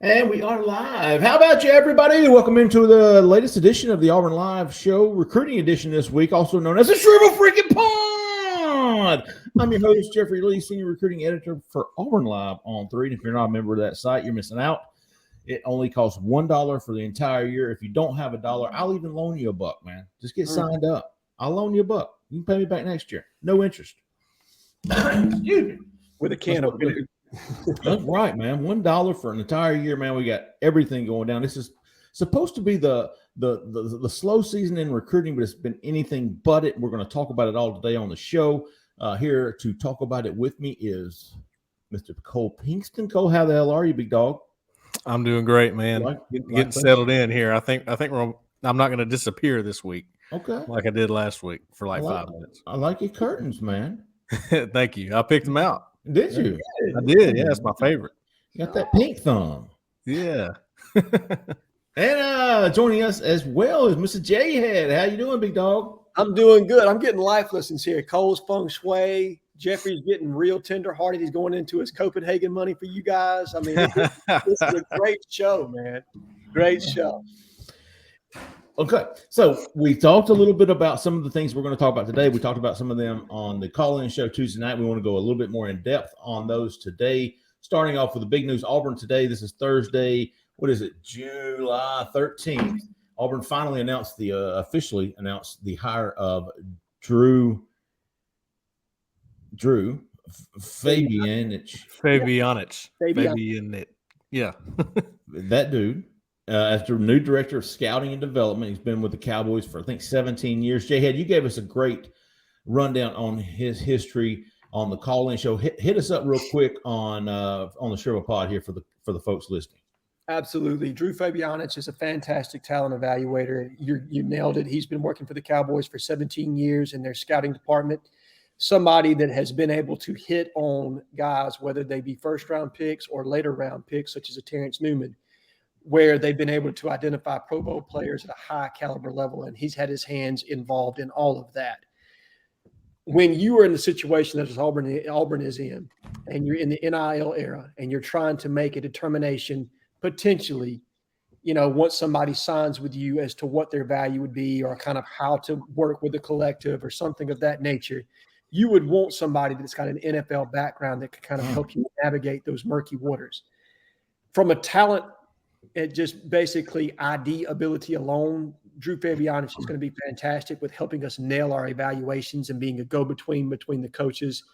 And we are live. How about you, everybody? Welcome into the latest edition of the Auburn Live Show, recruiting edition this week, also known as the Shrivel Freaking Pod. I'm your host, Jeffrey Lee, senior recruiting editor for Auburn Live on 3. And if you're not a member of that site, you're missing out. It only costs $1 for the entire year. If you don't have $1, I'll even loan you $1, man. Just get signed up. I'll loan you $1. You can pay me back next year. No interest. Excuse me. With a can of beer. That's right, man. $1 for an entire year, man. We got everything going down. This is supposed to be the slow season in recruiting, but it's been anything but it. We're going to talk about it all today on the show. Here to talk about it with me is Mr. Cole Pinkston. Cole, how the hell are you, big dog? I'm doing great, man. Getting settled in here. I think I'm not going to disappear this week. Okay, like I did last week for 5 minutes. I like your curtains, man. Thank you. I picked them out. Did you? I did. Yeah, it's my favorite. You got that pink thumb. Yeah. And joining us as well is Mr. Jhead. How you doing, big dog? I'm doing good. I'm getting life lessons here. Cole's feng shui. Jeffrey's getting real tender-hearted. He's going into his Copenhagen money for you guys. I mean, this is a great show, man. Great show. Okay, so we talked a little bit about some of the things we're going to talk about today. We talked about some of them on the call-in show Tuesday night. We want to go a little bit more in depth on those today. Starting off with the big news, Auburn today. This is Thursday. What is it? July 13th. Auburn finally officially announced the hire of Drew Fabianich. Yeah. That dude. As the new director of scouting and development. He's been with the Cowboys for, I think, 17 years. Jayhead, you gave us a great rundown on his history on the call-in show. Hit us up real quick on the Shrivel Pod here for the folks listening. Absolutely. Drew Fabianich is a fantastic talent evaluator. You nailed it. He's been working for the Cowboys for 17 years in their scouting department. Somebody that has been able to hit on guys, whether they be first-round picks or later-round picks, such as a Terrence Newman, where they've been able to identify Pro Bowl players at a high caliber level, and he's had his hands involved in all of that. When you are in the situation that Auburn is in, and you're in the NIL era, and you're trying to make a determination potentially, once somebody signs with you as to what their value would be or kind of how to work with the collective or something of that nature, you would want somebody that's got an NFL background that could kind of help you navigate those murky waters. From a talent, it just basically ID ability alone, Drew Fabianich is going to be fantastic with helping us nail our evaluations and being a go-between between the coaches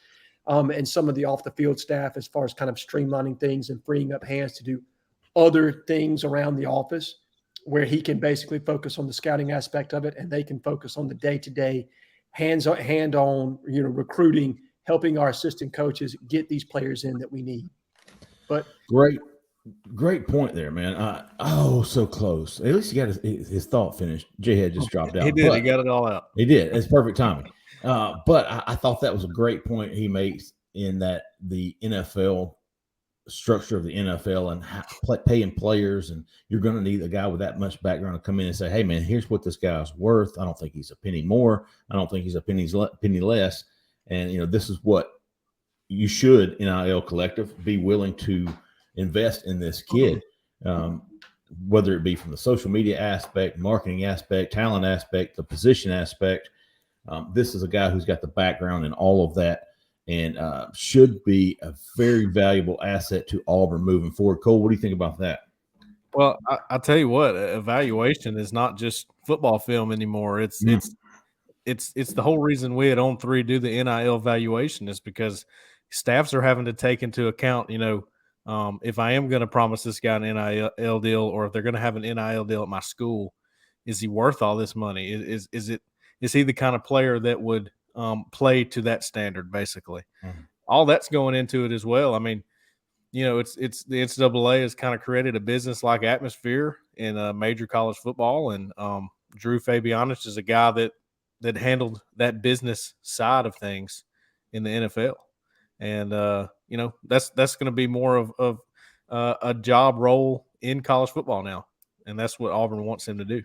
and some of the off-the-field staff as far as kind of streamlining things and freeing up hands to do other things around the office where he can basically focus on the scouting aspect of it and they can focus on the day-to-day hand-on, recruiting, helping our assistant coaches get these players in that we need. But Great point there, man. So close. At least he got his thought finished. Jayhead just dropped out. He did. He got it all out. He did. It's perfect timing. But I thought that was a great point he makes in that the NFL structure of the NFL and paying players, and you're going to need a guy with that much background to come in and say, hey, man, here's what this guy's worth. I don't think he's a penny more. I don't think he's a penny less. And, this is what you should, NIL collective, be willing to invest in this kid, whether it be from the social media aspect, marketing aspect, talent aspect, the position aspect. This is a guy who's got the background in all of that and should be a very valuable asset to Auburn moving forward. Cole, what do you think about that? Well, I'll tell you what, evaluation is not just football film anymore. It's the whole reason we at On 3 do the NIL evaluation is because staffs are having to take into account, if I am going to promise this guy an NIL deal, or if they're going to have an NIL deal at my school, is he worth all this money? Is he the kind of player that would play to that standard? Basically, all that's going into it as well. I mean, it's the NCAA has kind of created a business-like atmosphere in major college football, and Drew Fabianich is a guy that handled that business side of things in the NFL. And, that's going to be more of a job role in college football now. And that's what Auburn wants him to do.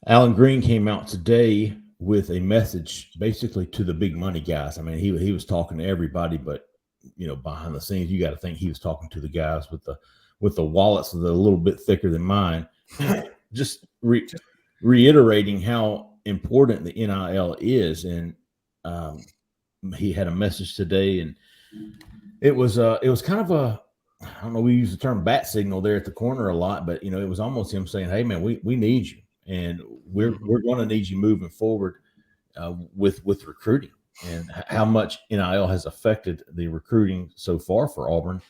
Alan Green came out today with a message basically to the big money guys. I mean, he was talking to everybody, but, behind the scenes, you got to think he was talking to the guys with with the wallets that are a little bit thicker than mine, just reiterating how important the NIL is. And he had a message today, and it was kind of a, I don't know, we use the term bat signal there at the corner a lot, but it was almost him saying, hey man, we need you, and we're going to need you moving forward with recruiting, and how much NIL has affected the recruiting so far for Auburn,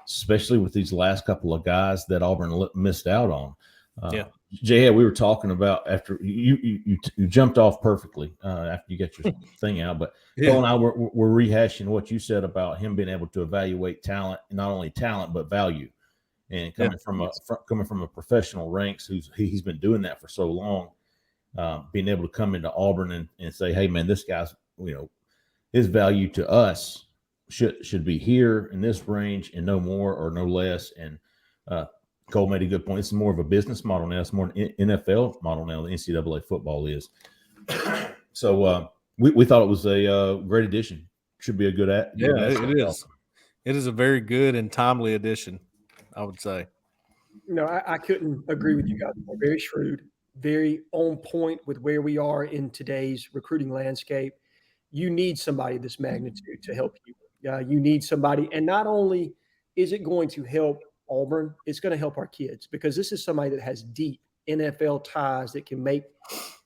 especially with these last couple of guys that Auburn missed out on. Jhead, we were talking about after you jumped off perfectly after you got your thing out, but Cole and I were rehashing what you said about him being able to evaluate talent, not only talent but value, and coming from a professional ranks he's been doing that for so long, being able to come into Auburn and say, hey man, this guy's his value to us should be here in this range and no more or no less. And Cole made a good point. It's more of a business model now. It's more an NFL model now than NCAA football is. So we thought it was a great addition. Should be a good it is. It is a very good and timely addition, I would say. I couldn't agree with you guys more. Very shrewd, very on point with where we are in today's recruiting landscape. You need somebody of this magnitude to help you. You need somebody, and not only is it going to help Auburn, it's going to help our kids, because this is somebody that has deep NFL ties that can make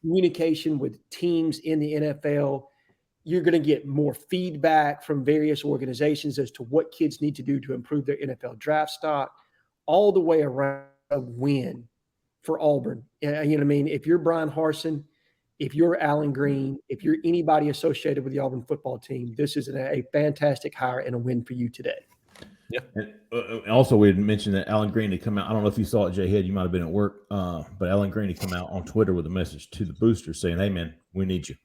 communication with teams in the NFL. You're going to get more feedback from various organizations as to what kids need to do to improve their NFL draft stock, all the way around a win for Auburn. You know what I mean? If you're Brian Harsin, if you're Alan Green, if you're anybody associated with the Auburn football team, this is a fantastic hire and a win for you today. Yeah. And also, we had mentioned that Alan Green had come out. I don't know if you saw it, Jayhead. You might have been at work, but Alan Green had come out on Twitter with a message to the boosters saying, "Hey, man, we need you.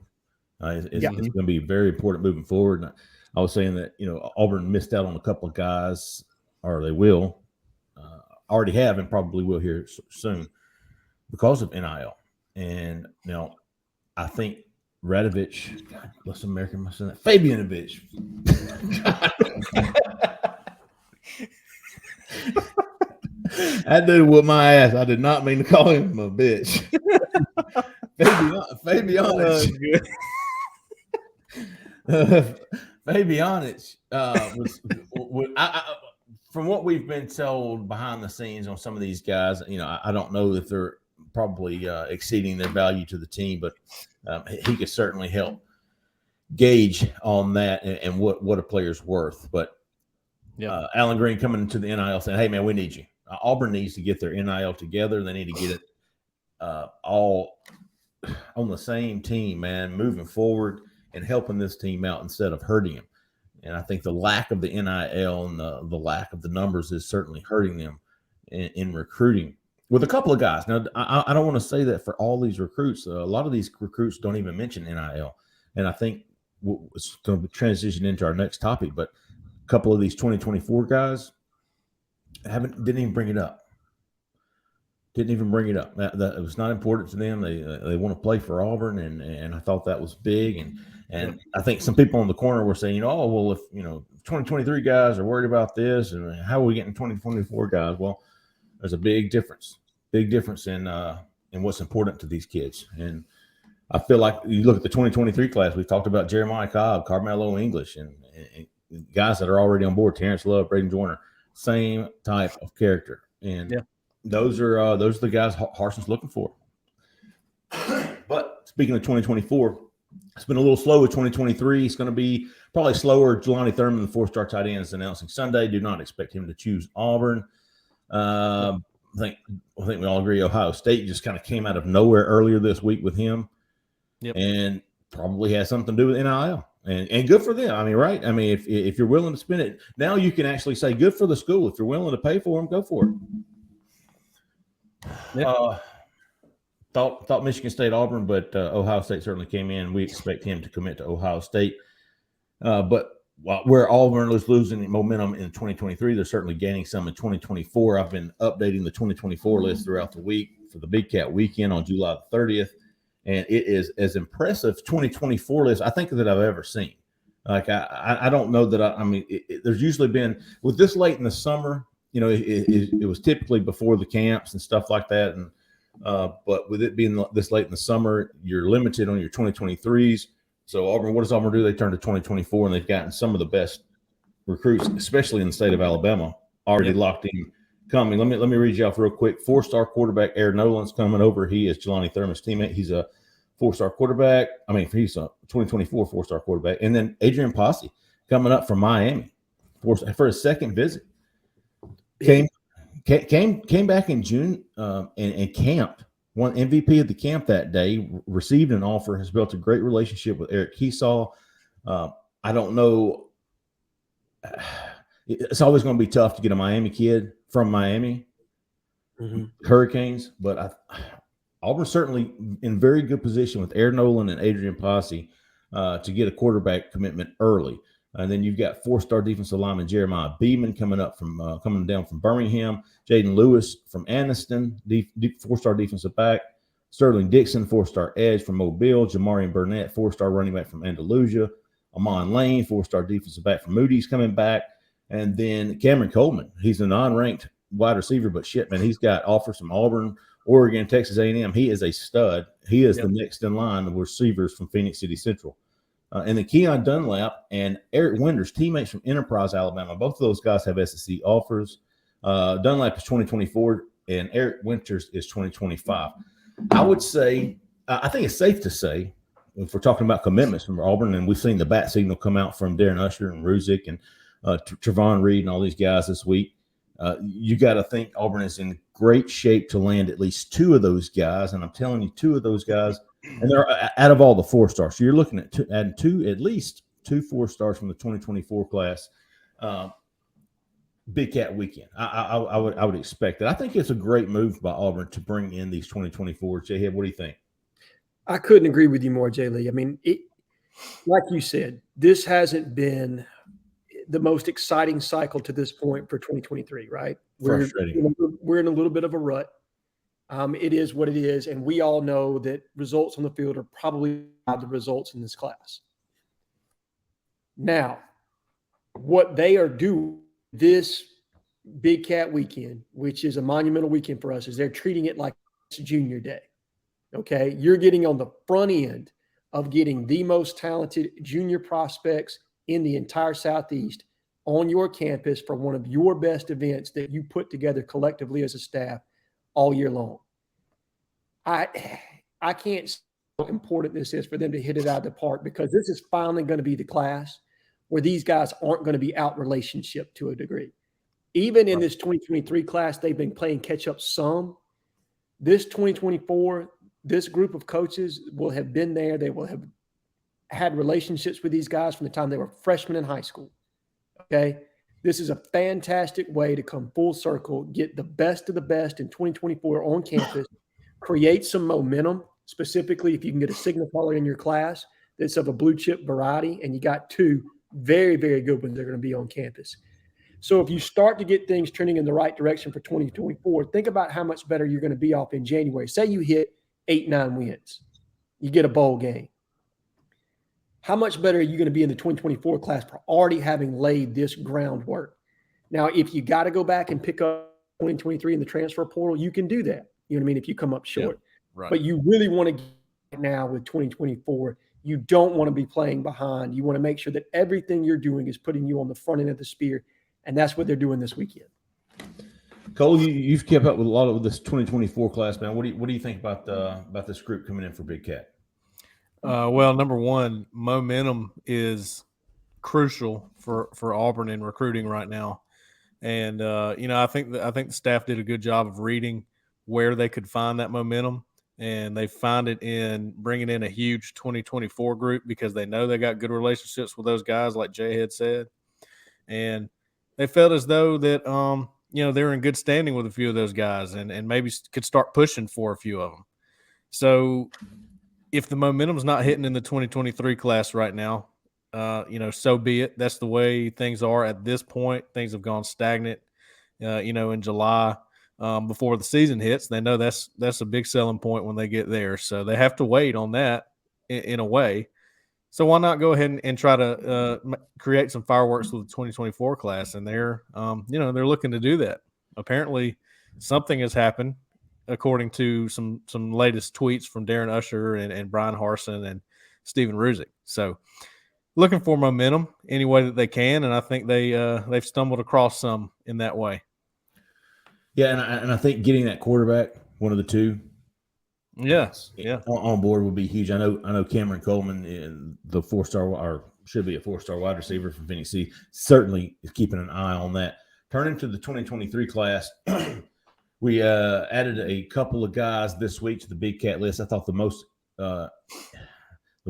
It's going to be very important moving forward." And I was saying that Auburn missed out on a couple of guys, or they will, already have, and probably will here soon because of NIL. And now, I think Radovich, God bless America, Fabianovich. That dude whooped my ass. I did not mean to call him a bitch. Fabianich. Fabianich from what we've been told behind the scenes on some of these guys, I don't know if they're probably exceeding their value to the team, but he could certainly help gauge on that and what a player's worth. But Alan Green coming into the NIL saying, hey, man, we need you. Auburn needs to get their NIL together. They need to get it all on the same team, man, moving forward and helping this team out instead of hurting them. And I think the lack of the NIL and the lack of the numbers is certainly hurting them in recruiting with a couple of guys. Now, I don't want to say that for all these recruits. A lot of these recruits don't even mention NIL. And I think it's going to transition into our next topic, but a couple of these 2024 guys didn't even bring it up. Didn't even bring it up. That it was not important to them. They want to play for Auburn, and I thought that was big. And I think some people on the corner were saying, oh, well, if 2023 guys are worried about this, and how are we getting 2024 guys? Well, there's a big difference in what's important to these kids. And I feel like you look at the 2023 class. We talked about Jeremiah Cobb, Carmelo English, and guys that are already on board. Terrence Love, Braden Joyner, same type of character. And those are the guys Harsin's looking for. But speaking of 2024, it's been a little slow with 2023. It's going to be probably slower. Jelani Thurman, the 4-star tight end, is announcing Sunday. Do not expect him to choose Auburn. I think we all agree Ohio State just kind of came out of nowhere earlier this week with him, and probably has something to do with NIL. And good for them. I mean, right? I mean, if you're willing to spend it, now you can actually say good for the school. If you're willing to pay for them, go for it. Thought Michigan State, Auburn, but Ohio State certainly came in. We expect him to commit to Ohio State. But where Auburn is losing momentum in 2023, they're certainly gaining some in 2024. I've been updating the 2024 list throughout the week for the Big Cat Weekend on July 30th. And it is as impressive 2024 list I think that I've ever seen. Like I don't know that there's usually been with this late in the summer it was typically before the camps and stuff like that. And but with it being this late in the summer, you're limited on your 2023s. So Auburn, what does Auburn do? They turn to 2024, and they've gotten some of the best recruits, especially in the state of Alabama, already locked in. Coming. Let me read you off real quick. 4-star quarterback Aaron Nolan's coming over. He is Jelani Thurman's teammate. He's a 4-star quarterback. He's a 2024 4-star quarterback. And then Adrian Posse coming up from Miami for his second visit. Came back in June and camped. Won MVP of the camp that day. Received an offer. Has built a great relationship with Eric Keesaw. I don't know. It's always going to be tough to get a Miami kid from Miami Hurricanes, but Auburn's certainly in very good position with Aaron Nolan and Adrian Posse to get a quarterback commitment early. And then you've got 4-star defensive lineman Jeremiah Beeman coming down from Birmingham, Jaden Lewis from Anniston, 4-star defensive back, Sterling Dixon, 4-star edge from Mobile, Jamarian Burnett, 4-star running back from Andalusia, Amon Lane, 4-star defensive back from Moody's coming back. And then Cameron Coleman, he's a non-ranked wide receiver, but shit, man, he's got offers from Auburn, Oregon, Texas A&M. He is a stud. He is the next in line of receivers from Phoenix City Central. And then Keon Dunlap and Eric Winters, teammates from Enterprise, Alabama. Both of those guys have SEC offers. Dunlap is 2024, and Eric Winters is 2025. I would say, I think it's safe to say, if we're talking about commitments from Auburn, and we've seen the bat signal come out from Darren Usher and Ruzick and Trevon Reed and all these guys this week. You got to think Auburn is in great shape to land at least 2 of those guys, and I'm telling you, 2 of those guys, and they're out of all the 4-stars. So you're looking at adding at least 2 4-stars from the 2024 class. Big Cat weekend. I would expect that. I think it's a great move by Auburn to bring in these 2024. Jhead, what do you think? I couldn't agree with you more, Jay Lee. I mean, like you said, this hasn't been the most exciting cycle to this point for 2023, right? We're in a little bit of a rut. It is what it is, and we all know that results on the field are probably not the results in this class. Now, what they are doing this Big Cat weekend, which is a monumental weekend for us, is they're treating it like it's junior day. Okay, you're getting on the front end of getting the most talented junior prospects in the entire Southeast on your campus for one of your best events that you put together collectively as a staff all year long. I can't say how important this is for them to hit it out of the park, because this is finally going to be the class where these guys aren't going to be out relationship to a degree. Even in this 2023 class, they've been playing catch up some. This 2024, this group of coaches will have been there. They will have had relationships with these guys from the time they were freshmen in high school. Okay. This is a fantastic way to come full circle, get the best of the best in 2024 on campus, create some momentum, specifically if you can get a signal caller in your class that's of a blue chip variety, and you got 2 very, very good ones that are going to be on campus. So if you start to get things trending in the right direction for 2024, think about how much better you're going to be off in January. Say you hit 8-9 wins, you get a bowl game. How much better are you going to be in the 2024 class for already having laid this groundwork? Now, if you got to go back and pick up 2023 in the transfer portal, you can do that. You know what I mean? If you come up short. Yeah, right. But you really want to get now with 2024. You don't want to be playing behind. You want to make sure that everything you're doing is putting you on the front end of the spear, and that's what they're doing this weekend. Cole, you've kept up with a lot of this 2024 class, man. What do you think about this group coming in for Big Cat? Well, number one, momentum is crucial for Auburn in recruiting right now, and I think the staff did a good job of reading where they could find that momentum, and they found it in bringing in a huge 2024 group because they know they got good relationships with those guys, like Jhead said, and they felt as though that they're in good standing with a few of those guys, and maybe could start pushing for a few of them. So if the momentum's not hitting in the 2023 class right now, so be it. That's the way things are at this point. Things have gone stagnant, in July before the season hits. They know that's a big selling point when they get there. So they have to wait on that in a way. So why not go ahead and try to create some fireworks with the 2024 class? And they're looking to do that. Apparently, something has happened, according to some latest tweets from Darren Usher and Brian Harson and Stephen Ruzick. So, looking for momentum any way that they can, and I think they've stumbled across some in that way. Yeah, and I think getting that quarterback, one of the two, on board would be huge. I know Cameron Coleman, the 4-star or should be a 4-star wide receiver from Phoenix City, certainly is keeping an eye on that. Turning to the 2023 class, we added a couple of guys this week to the Big Cat list. I thought the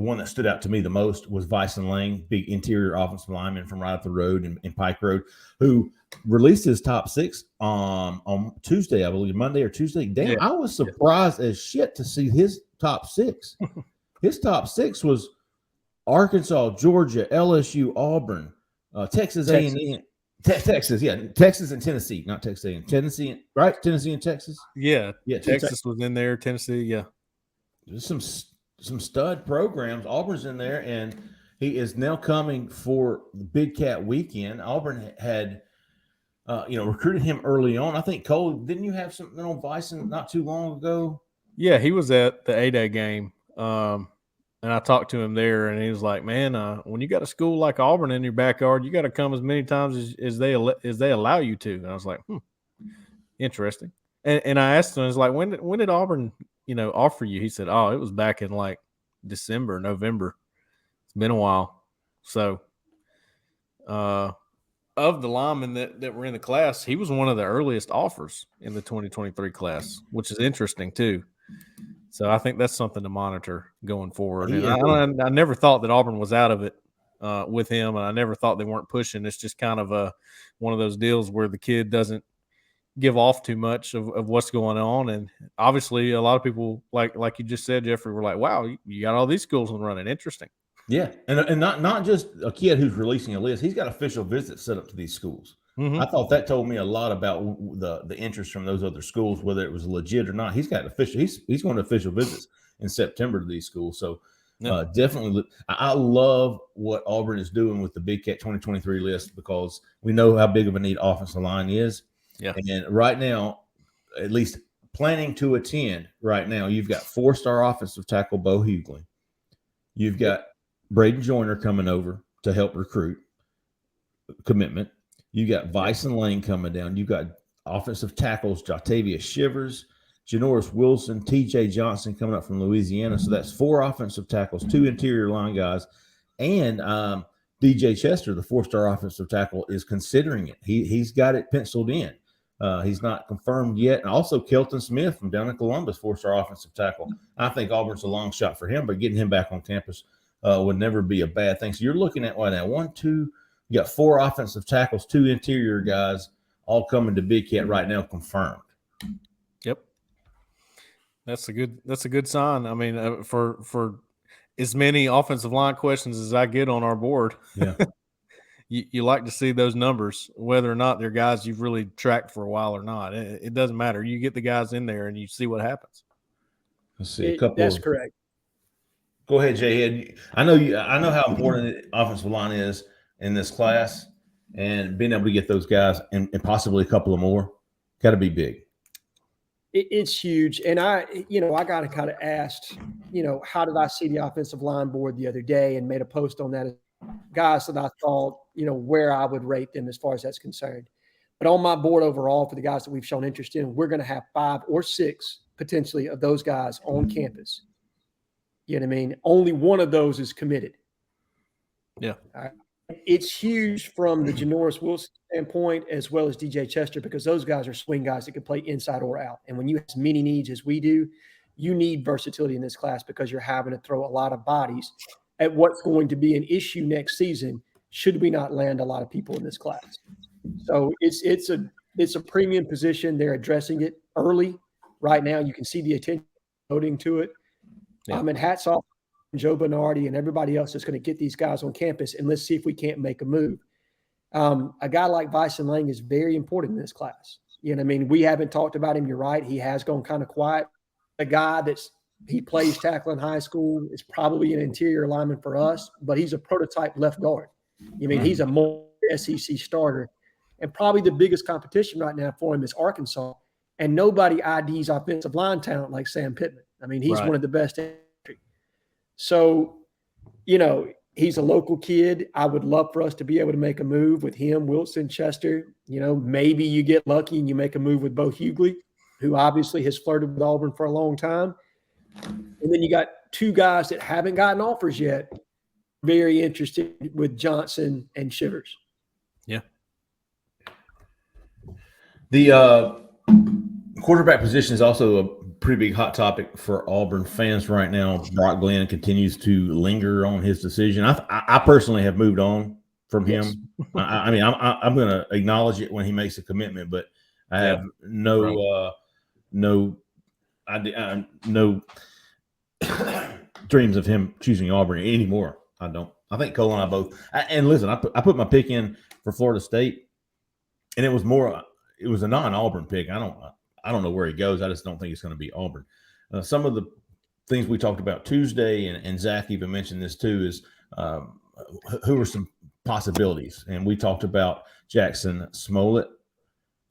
one that stood out to me the most was Bison Lang, big interior offensive lineman from right up the road in Pike Road, who released his top 6 on Tuesday, I believe, Monday or Tuesday. Damn, yeah. I was surprised as shit to see his top 6. His top 6 was Arkansas, Georgia, LSU, Auburn, Texas A&M. Texas, yeah, Texas and Tennessee, not Texas A&M. Tennessee, right? Tennessee and Texas. Yeah. Texas was in there. Tennessee, yeah. There's some stud programs. Auburn's in there, and he is now coming for the Big Cat weekend. Auburn had, recruited him early on. I think, Cole, didn't you have something on Bison not too long ago? Yeah, he was at the A-Day game, and I talked to him there, and he was like, man, when you got a school like Auburn in your backyard, you got to come as many times as they allow you to. And I was like, interesting. And I asked him, I was like, when did Auburn – offer you? He said, oh, it was back in like December, November. It's been a while. So of the linemen that were in the class, he was one of the earliest offers in the 2023 class, which is interesting too. So I think that's something to monitor going forward. And I never thought that Auburn was out of it with him, and I never thought they weren't pushing. It's just kind of one of those deals where the kid doesn't give off too much of what's going on. And obviously a lot of people, like you just said, Jeffrey, were like, wow, you got all these schools running. Interesting. Yeah. And not just a kid who's releasing a list. He's got official visits set up to these schools. Mm-hmm. I thought that told me a lot about the interest from those other schools, whether it was legit or not. He's got he's going to official visits in September to these schools. So definitely, I love what Auburn is doing with the Big Cat 2023 list, because we know how big of a need offensive line is. Yeah. And right now, at least planning to attend right now, you've got 4-star offensive tackle Bo Hughley. You've got Braden Joyner coming over to help recruit commitment. You got Bison Lang coming down. You got offensive tackles Jatavius Shivers, Janoris Wilson, TJ Johnson coming up from Louisiana. So that's 4 offensive tackles, 2 interior line guys, and DJ Chester, the 4-star offensive tackle, is considering it. He's got it penciled in. He's not confirmed yet. And also Kelton Smith from down in Columbus, 4-star offensive tackle. I think Auburn's a long shot for him, but getting him back on campus would never be a bad thing. So you're looking at what now? 1, 2, you got 4 offensive tackles, 2 interior guys, all coming to Big Cat right now, confirmed. Yep. That's a good sign. I mean, for as many offensive line questions as I get on our board. Yeah. You like to see those numbers, whether or not they're guys you've really tracked for a while or not. It doesn't matter. You get the guys in there and you see what happens. Let's see That's correct. Go ahead, Jhead. I know how important the offensive line is in this class, and being able to get those guys and possibly a couple of more, got to be big. It's huge. And I got to kind of asked, how did I see the offensive line board the other day, and made a post on that. Guys that I thought, where I would rate them as far as that's concerned. But on my board overall, for the guys that we've shown interest in, we're going to have 5 or 6 potentially of those guys on campus. You know what I mean? Only one of those is committed. Yeah. All right. It's huge from the Janoris Wilson standpoint, as well as DJ Chester, because those guys are swing guys that can play inside or out. And when you have as many needs as we do, you need versatility in this class, because you're having to throw a lot of bodies at what's going to be an issue next season should we not land a lot of people in this class. So it's a premium position. They're addressing it early. Right now, you can see the attention voting to it. Yeah. And hats off to Joe Bernardi and everybody else that's going to get these guys on campus, and let's see if we can't make a move. A guy like Bison Lang is very important in this class. You know what I mean? We haven't talked about him. You're right. He has gone kind of quiet. A guy that's He plays tackle in high school. It's probably an interior lineman for us, but he's a prototype left guard. I mean, he's a more SEC starter. And probably the biggest competition right now for him is Arkansas. And nobody IDs offensive line talent like Sam Pittman. I mean, he's one of the best in the country. So, you know, he's a local kid. I would love for us to be able to make a move with him, Wilson, Chester. You know, maybe you get lucky and you make a move with Bo Hughley, who obviously has flirted with Auburn for a long time. And then you got two guys that haven't gotten offers yet. Very interested with Johnson and Shivers. Yeah. The quarterback position is also a pretty big hot topic for Auburn fans right now. Brock Glenn continues to linger on his decision. I personally have moved on from him. I mean, I'm going to acknowledge it when he makes a commitment, but I have no dreams of him choosing Auburn anymore. I don't. I think Cole and I both. And listen, I put my pick in for Florida State, and it was a non-Auburn pick. I don't know where he goes. I just don't think it's going to be Auburn. Some of the things we talked about Tuesday, and Zach even mentioned this too, is who are some possibilities. And we talked about Jackson Smollett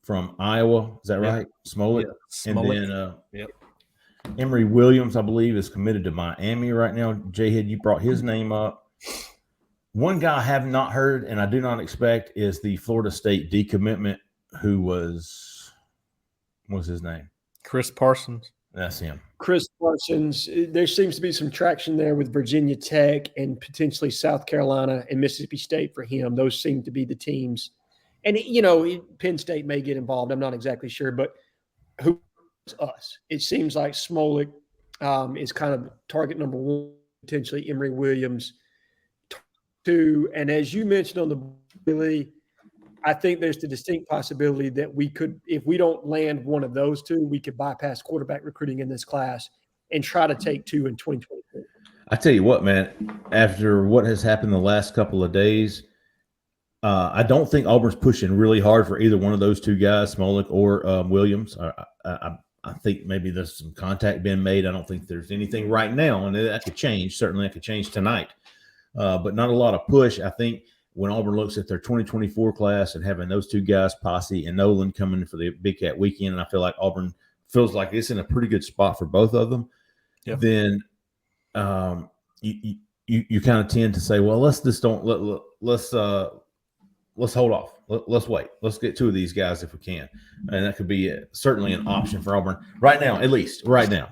from Iowa. Is that right? Smollett. Smollett. And then Emory Williams, I believe, is committed to Miami right now. Jayhead, you brought his name up. One guy I have not heard, and I do not expect, is the Florida State decommitment, who was – what's his name? Chris Parsons. That's him. Chris Parsons. There seems to be some traction there with Virginia Tech and potentially South Carolina and Mississippi State for him. Those seem to be the teams. And, you know, Penn State may get involved. I'm not exactly sure. But who is us? It seems like Smollett is kind of target number one, potentially Emory Williams. Two, and as you mentioned on the Billy, I think there's the distinct possibility that we could, if we don't land one of those two, we could bypass quarterback recruiting in this class and try to take two in 2024. I tell you what, man, after what has happened the last couple of days, I don't think Auburn's pushing really hard for either one of those two guys, Smollett or Williams. I think maybe there's some contact being made. I don't think there's anything right now, and that could change. Certainly that could change tonight, but not a lot of push. I think when Auburn looks at their 2024 class and having those two guys, Posse and Nolan, coming for the Big Cat weekend, and I feel like Auburn feels like it's in a pretty good spot for both of them, then you kind of tend to say, well, let's hold off. Let's wait. Let's get two of these guys if we can. And that could be certainly an option for Auburn right now, at least right now.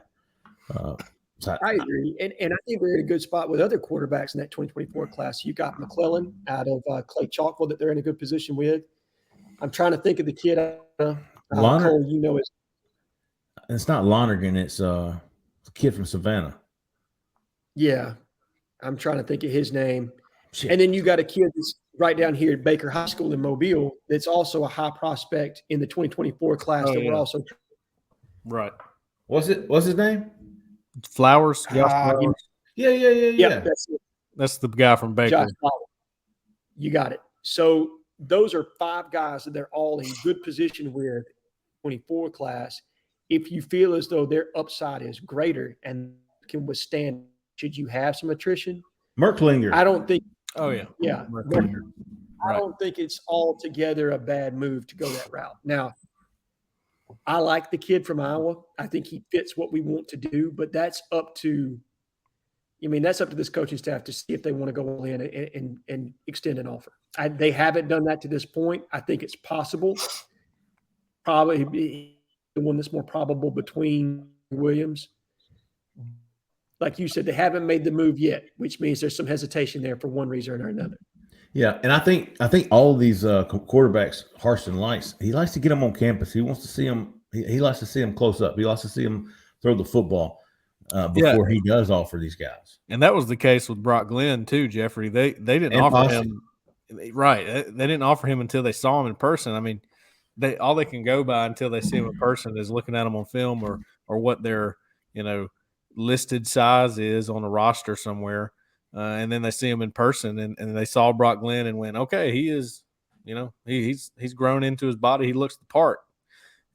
I agree. And I think we're in a good spot with other quarterbacks in that 2024 class. You got McClellan out of Clegg Chalkville that they're in a good position with. I'm trying to think of the kid. Cole, you know, it's not Lonergan. It's a kid from Savannah. Yeah. I'm trying to think of his name. Shit. And then you got a kid that's right down here at Baker High School in Mobile that's also a high prospect in the 2024 class we're also – Right. What's his name? Flowers. Flowers. Yeah. That's the guy from Baker. Josh Flowers. You got it. So those are five guys that they're all in good position with 24 class. If you feel as though their upside is greater and can withstand, should you have some attrition? Merklinger. I don't think. Oh, yeah. Yeah. Merklinger. I don't think it's altogether a bad move to go that route. Now, I like the kid from Iowa. I think he fits what we want to do, but that's up to this coaching staff to see if they want to go in and extend an offer. They haven't done that to this point. I think it's possible. Probably be the one that's more probable between Williams. Like you said, they haven't made the move yet, which means there's some hesitation there for one reason or another. Yeah, and I think all of these quarterbacks, Harston likes. He likes to get them on campus. He wants to see them. He likes to see them close up. He likes to see them throw the football before he does offer these guys. And that was the case with Brock Glenn too, Jeffrey. They didn't offer him. Right, they didn't offer him until they saw him in person. I mean, all they can go by until they see him in person is looking at him on film or what their listed size is on a roster somewhere. And then they see him in person, and they saw Brock Glenn and went, okay, he is, he's grown into his body. He looks the part.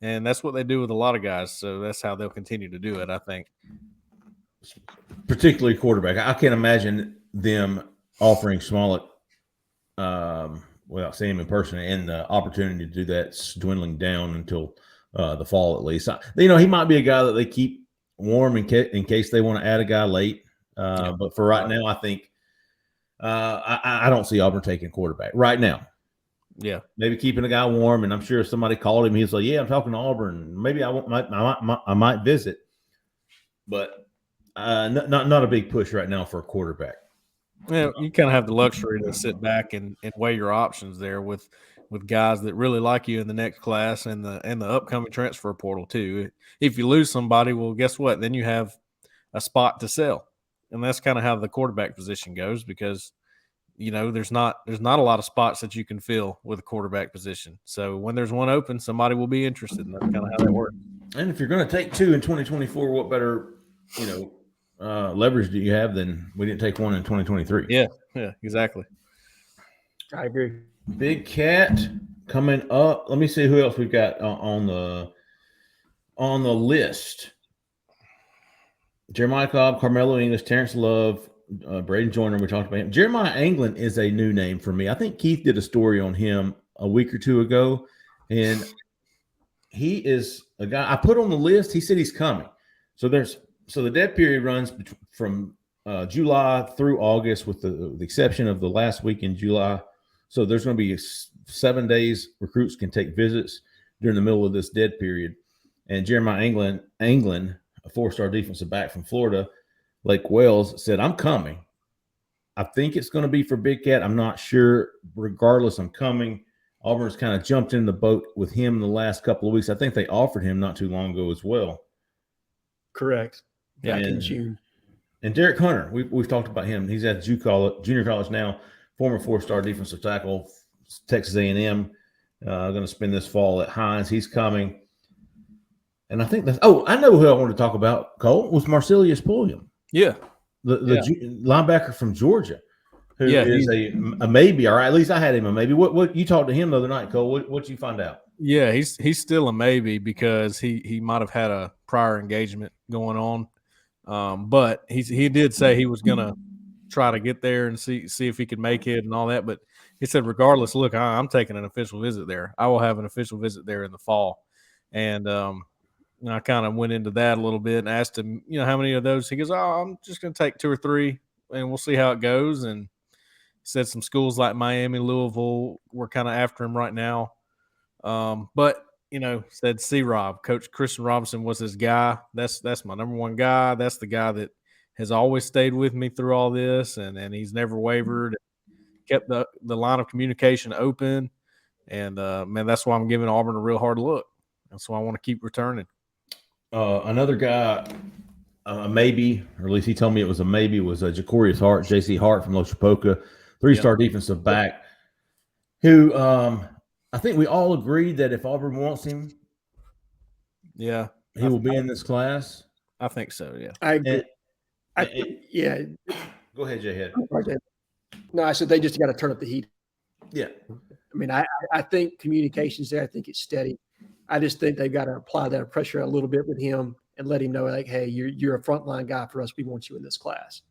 And that's what they do with a lot of guys. So that's how they'll continue to do it, I think. particularly quarterback. I can't imagine them offering Smollett, without seeing him in person, and the opportunity to do that's dwindling down until the fall at least. He might be a guy that they keep warm in case they want to add a guy late. But for right now, I think I don't see Auburn taking quarterback right now. Yeah, maybe keeping a guy warm, and I'm sure if somebody called him, he's like, "Yeah, I'm talking to Auburn. Maybe I might visit." But not a big push right now for a quarterback. Yeah, you kind of have the luxury to sit back and weigh your options there with guys that really like you in the next class and the upcoming transfer portal too. If you lose somebody, well, guess what? Then you have a spot to sell, and that's kind of how the quarterback position goes because there's not a lot of spots that you can fill with a quarterback position. So when there's one open, somebody will be interested, and that's kind of how that works. And if you're going to take two in 2024, what better leverage do you have than we didn't take one in 2023? Yeah, exactly. I agree. Big Cat coming up. Let me see who else we've got on the list. Jeremiah Cobb, Carmelo English, Terrence Love, Braden Joyner. We talked about him. Jeremiah Anglin is a new name for me. I think Keith did a story on him a week or two ago, and he is a guy I put on the list. He said he's coming. So the dead period runs from July through August, with the exception of the last week in July. So there's going to be 7 days recruits can take visits during the middle of this dead period. And Jeremiah Anglin, a 4-star defensive back from Florida, Lake Wales, said, "I'm coming. I think it's going to be for Big Cat. I'm not sure. Regardless, I'm coming." Auburn's kind of jumped in the boat with him in the last couple of weeks. I think they offered him not too long ago as well. Correct. Back in June. And Derek Hunter, we've talked about him. He's at junior college now, former 4-star defensive tackle, Texas A&M, going to spend this fall at Hines. He's coming. And I think I know who I want to talk about, Cole, was Marcelius Pulliam. Yeah. The linebacker from Georgia, who is a maybe, or at least I had him a maybe. What you talked to him the other night, Cole? What you find out? Yeah, he's still a maybe because he might have had a prior engagement going on, but he did say he was gonna try to get there and see if he could make it and all that. But he said, regardless, look, I'm taking an official visit there. I will have an official visit there in the fall, and I kind of went into that a little bit and asked him, how many of those? He goes, "Oh, I'm just going to take 2 or 3, and we'll see how it goes." And said some schools like Miami, Louisville were kind of after him right now. But said C-Rob, Coach Christian Robinson was his guy. That's my number one guy. That's the guy that has always stayed with me through all this, and he's never wavered. Kept the line of communication open, and man, that's why I'm giving Auburn a real hard look. That's why I want to keep returning. Another guy, a maybe, or at least he told me it was a maybe, was Jacorius Hart, JC Hart from Lochapoka, 3-star defensive back, who I think we all agreed that if Auburn wants him, he will be in this class. I think so, yeah. I agree. Go ahead, Jhead. No, I said they just got to turn up the heat. Yeah. I mean, I think communication's there. I think it's steady. I just think they've got to apply that pressure a little bit with him and let him know, like, hey, you're a frontline guy for us. We want you in this class.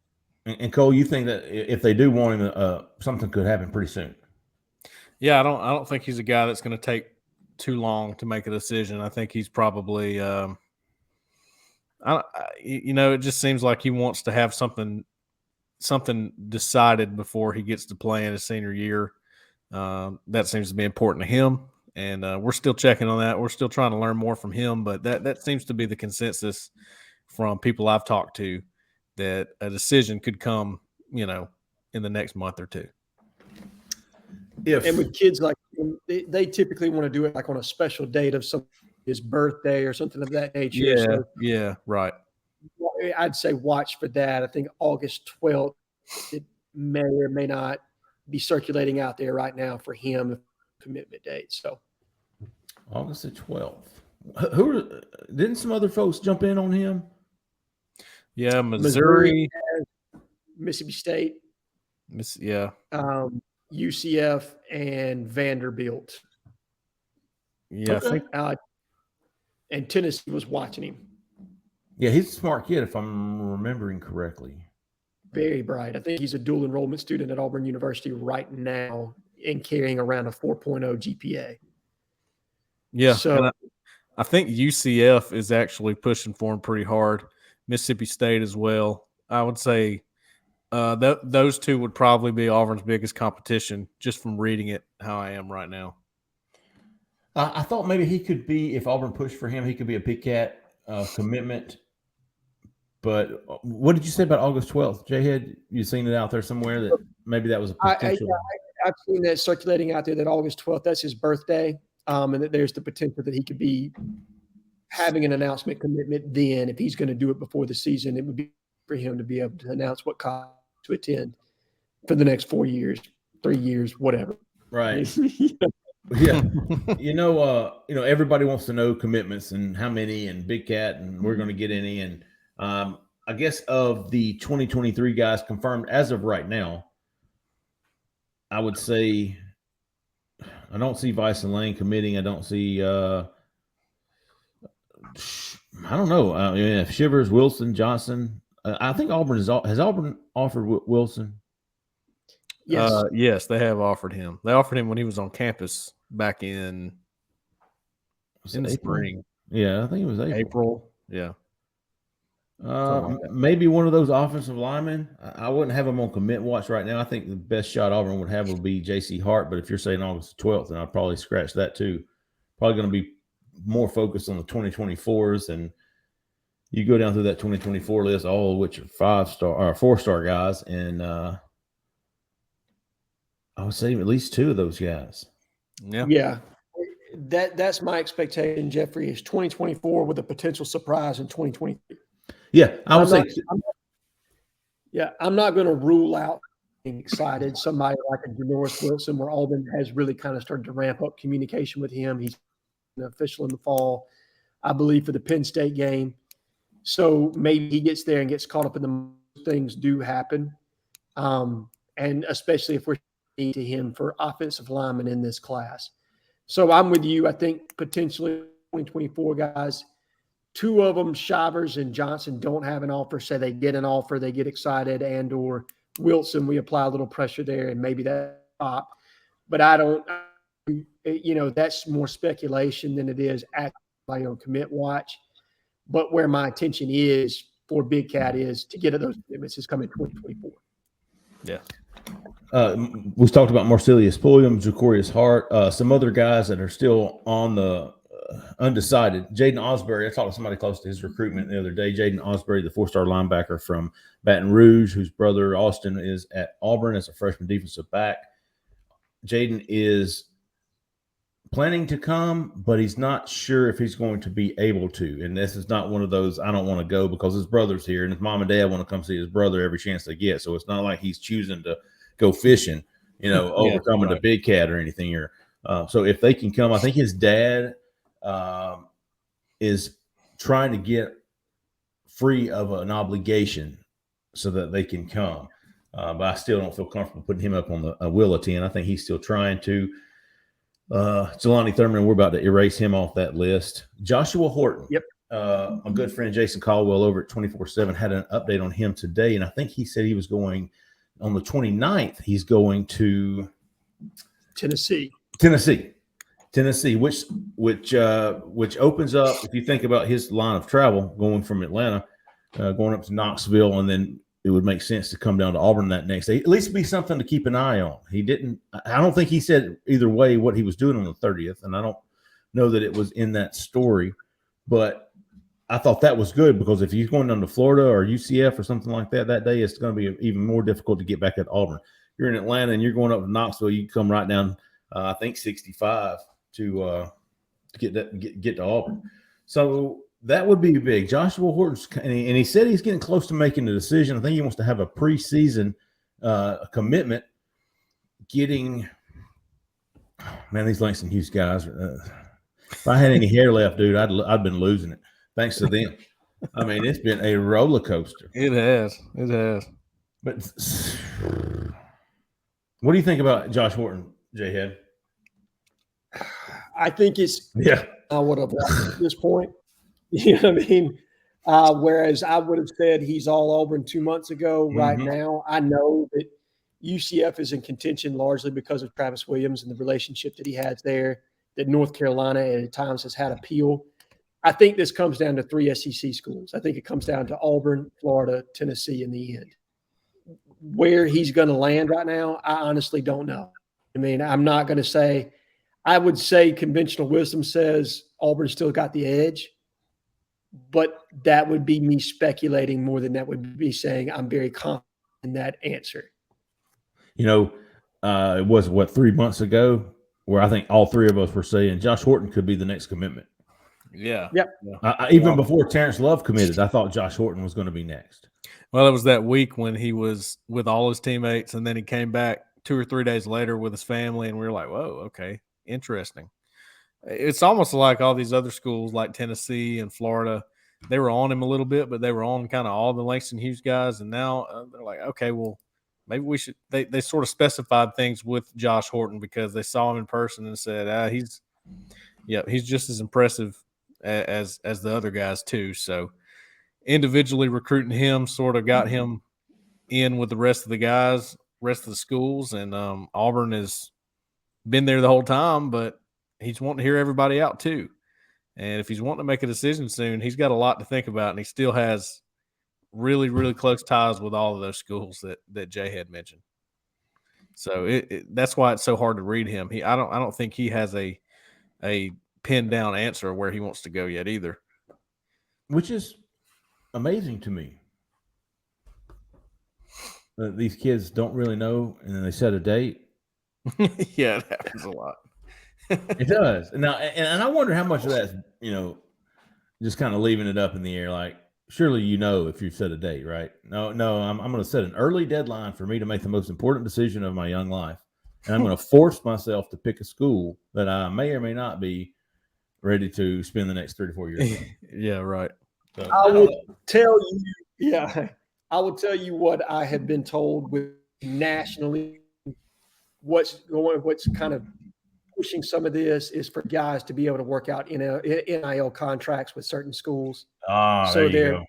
And Cole, you think that if they do want him, something could happen pretty soon? Yeah, I don't think he's a guy that's going to take too long to make a decision. I think he's probably, it just seems like he wants to have something decided before he gets to play in his senior year. That seems to be important to him. And we're still checking on that. We're still trying to learn more from him, but that seems to be the consensus from people I've talked to, that a decision could come, in the next month or two. And with kids like him, they typically want to do it like on a special date of his birthday or something of that nature. Yeah, right. I'd say watch for that. I think August 12th, it may or may not be circulating out there right now for him, commitment date. So August the 12th. Didn't some other folks jump in on him? Yeah, Missouri, Mississippi State, UCF, and Vanderbilt. Yeah, okay. I think, and Tennessee was watching him. Yeah, he's a smart kid, if I'm remembering correctly. Very bright. I think he's a dual enrollment student at Auburn University right now and carrying around a 4.0 GPA. Yeah, So and I think UCF is actually pushing for him pretty hard. Mississippi State as well. I would say those two would probably be Auburn's biggest competition, just from reading it how I am right now. I thought maybe he could be, if Auburn pushed for him, he could be a Big Cat commitment. But what did you say about August 12th? Jayhead, you seen it out there somewhere that maybe that was a potential? I've seen that circulating out there that August 12th, that's his birthday, and that there's the potential that he could be having an announcement commitment then. If he's going to do it before the season, it would be for him to be able to announce what college to attend for the next 4 years, 3 years, whatever. Right. Yeah. Everybody wants to know commitments and how many and Big Cat, and we're going to get any. And I guess of the 2023 guys confirmed as of right now, I would say I don't see Bison Lang committing. I don't see I don't know. Shivers, Wilson, Johnson. I think Auburn has Auburn offered Wilson. Yes. Yes, they have offered him. They offered him when he was on campus back in the spring. Yeah, I think it was April. Yeah. Maybe one of those offensive linemen. I wouldn't have him on commit watch right now. I think the best shot Auburn would have would be J.C. Hart. But if you're saying August 12th, then I'd probably scratch that too. Probably going to be more focused on the 2024s. And you go down through that 2024 list, all of which are 5-star or 4-star guys. And I would say at least 2 of those guys. Yeah. Yeah. That's my expectation, Jeffrey, is 2024 with a potential surprise in 2023. Yeah, I would say. I'm not going to rule out being excited. Somebody like a Janoris Wilson, where Auburn has really kind of started to ramp up communication with him. He's an official in the fall, I believe, for the Penn State game. So maybe he gets there and gets caught up in the things do happen. And especially if we're to him for offensive linemen in this class. So I'm with you. I think potentially 2024 guys, 2 of them, Shivers and Johnson, don't have an offer. Say they get an offer, they get excited, and or Wilson, we apply a little pressure there, and maybe that pop. But I don't, that's more speculation than it is actually on commit watch. But where my attention is for Big Cat is to get at those commitments is coming 2024. Yeah. We talked about Marcelius Pulliam, Jacorius Hart, some other guys that are still on the undecided. Jayden Osborne, I talked to somebody close to his recruitment the other day. Jayden Osborne, the 4-star linebacker from Baton Rouge, whose brother Austin is at Auburn as a freshman defensive back. Jayden is planning to come, but he's not sure if he's going to be able to. And this is not one of those, I don't want to go because his brother's here, and his mom and dad want to come see his brother every chance they get. So it's not like he's choosing to go fishing, overcoming the Big Cat or anything here. So if they can come, I think his dad is trying to get free of an obligation so that they can come. But I still don't feel comfortable putting him up on the will attend. I think he's still trying to. Jelani Thurman, we're about to erase him off that list. Joshua Horton. Yep. My good friend Jason Caldwell over at 24/7 had an update on him today, and I think he said he was going on the 29th. He's going to Tennessee, which opens up, if you think about his line of travel going from Atlanta, going up to Knoxville, and then it would make sense to come down to Auburn that next day. At least be something to keep an eye on. I don't think he said either way what he was doing on the 30th, and I don't know that it was in that story, but I thought that was good because if he's going down to Florida or UCF or something like that day, it's going to be even more difficult to get back at Auburn. You're in Atlanta and you're going up to Knoxville, you come right down, I think 65 to get to Auburn. So that would be big. Joshua Horton, and he said he's getting close to making the decision. I think he wants to have a preseason commitment. These Langston Hughes guys. If I had any hair left, dude, I'd been losing it. Thanks to them. I mean, it's been a roller coaster. It has. But what do you think about Josh Horton, Jhead? I think it's I would have liked at this point. You know what I mean? Whereas I would have said he's all Auburn 2 months ago. Right now, I know that UCF is in contention largely because of Travis Williams and the relationship that he has there, that North Carolina at times has had appeal. I think this comes down to 3 SEC schools. I think it comes down to Auburn, Florida, Tennessee in the end. Where he's going to land right now, I honestly don't know. I mean, I'm not going to say – I would say conventional wisdom says Auburn still got the edge, but that would be me speculating more than that would be saying I'm very confident in that answer. You know, it was, 3 months ago where I think all three of us were saying Josh Horton could be the next commitment. Yeah. Yep. Even before Terrence Love committed, I thought Josh Horton was going to be next. Well, it was that week when he was with all his teammates, and then he came back 2 or 3 days later with his family, and we were like, whoa, okay, interesting. It's almost like all these other schools like Tennessee and Florida, they were on him a little bit, but they were on kind of all the Langston Hughes guys, and now they're like, okay, well, maybe we should – they sort of specified things with Josh Horton because they saw him in person and said, he's just as impressive as the other guys too. So individually recruiting him sort of got him in with the rest of the guys, rest of the schools, and Auburn has been there the whole time, but he's wanting to hear everybody out too. And if he's wanting to make a decision soon, he's got a lot to think about, and he still has really, really close ties with all of those schools that Jay had mentioned. So that's why it's so hard to read him. I don't think he has a pinned down answer where he wants to go yet either. Which is amazing to me. These kids don't really know, and then they set a date. Yeah, it happens a lot. It does. Now, and I wonder how much of that's, just kind of leaving it up in the air. Like, surely if you've set a date, right? No, I'm going to set an early deadline for me to make the most important decision of my young life. And I'm going to force myself to pick a school that I may or may not be ready to spend the next 3 to 4 years with. Yeah, right. So, I will tell you what I have been told with nationally. What's kind of pushing some of this is for guys to be able to work out NIL contracts with certain schools. So they're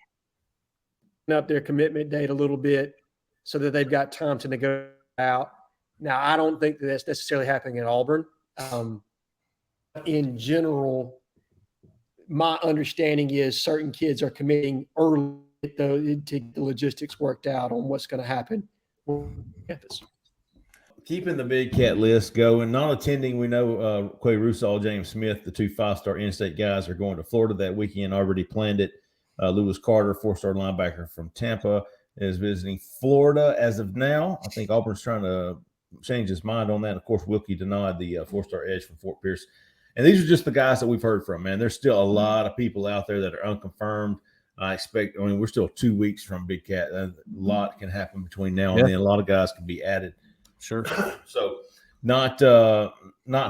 up their commitment date a little bit so that they've got time to negotiate out. Now, I don't think that's necessarily happening at Auburn. In general, my understanding is certain kids are committing early to get the logistics worked out on what's going to happen on campus. Keeping the Big Cat list going, not attending, we know Quay Rusall, James Smith, the 2 5-star in-state guys are going to Florida that weekend, already planned it. Lewis Carter, 4-star linebacker from Tampa, is visiting Florida as of now. I think Auburn's trying to change his mind on that. Of course, Wilkie denied the 4-star edge from Fort Pierce. And these are just the guys that we've heard from, man. There's still a lot of people out there that are unconfirmed. We're still 2 weeks from Big Cat. A lot can happen between now and then. A lot of guys can be added. Sure. So not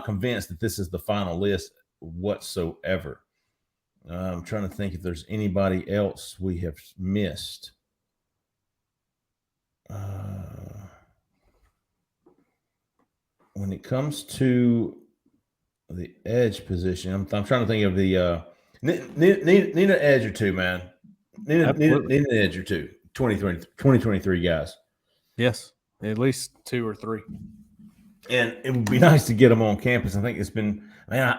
convinced that this is the final list whatsoever. I'm trying to think if there's anybody else we have missed. When it comes to the edge position, I'm trying to think of the need an edge or two, man. Need an edge or two. 2023 guys. Yes, at least 2 or 3. And it would be nice to get them on campus. I think it's been, man,